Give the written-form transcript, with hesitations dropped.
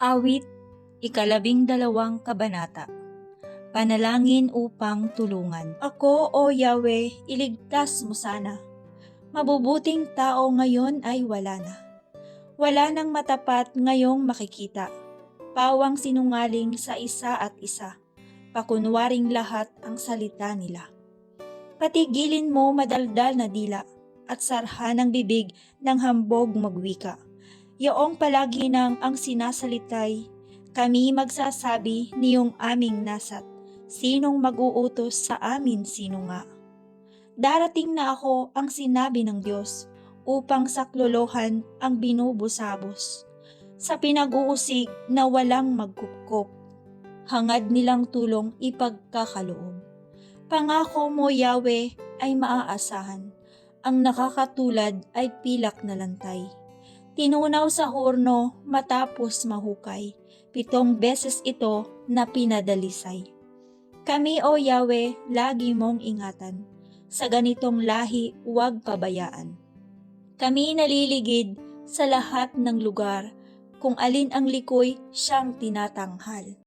Awit, ika-12 kabanata. Panalangin upang tulungan. Ako, O Yahweh, iligtas mo sana. Mabubuting tao ngayon ay wala na. Wala nang matapat ngayong makikita. Pawang sinungaling sa isa at isa. Pakunwaring lahat ang salita nila. Patigilin mo madaldal na dila at sarhan ang bibig ng hambog magwika. Yaong palagi nang ang sinasalitay, kami magsasabi niyong aming nasat, sinong mag-uutos sa amin sino nga. Darating na ako ang sinabi ng Diyos, upang saklolohan ang binubusabos. Sa pinag-uusig na walang magkupkop, hangad nilang tulong ipagkakaloob. Pangako mo, Yahweh, ay maaasahan, ang nakakatulad ay pilak na lantay. Tinunaw sa horno matapos mahukay, 7 beses ito na pinadalisay. Kami, O Yahweh, lagi mong ingatan, sa ganitong lahi huwag pabayaan. Kami naliligid sa lahat ng lugar, kung alin ang likoy siyang tinatanghal.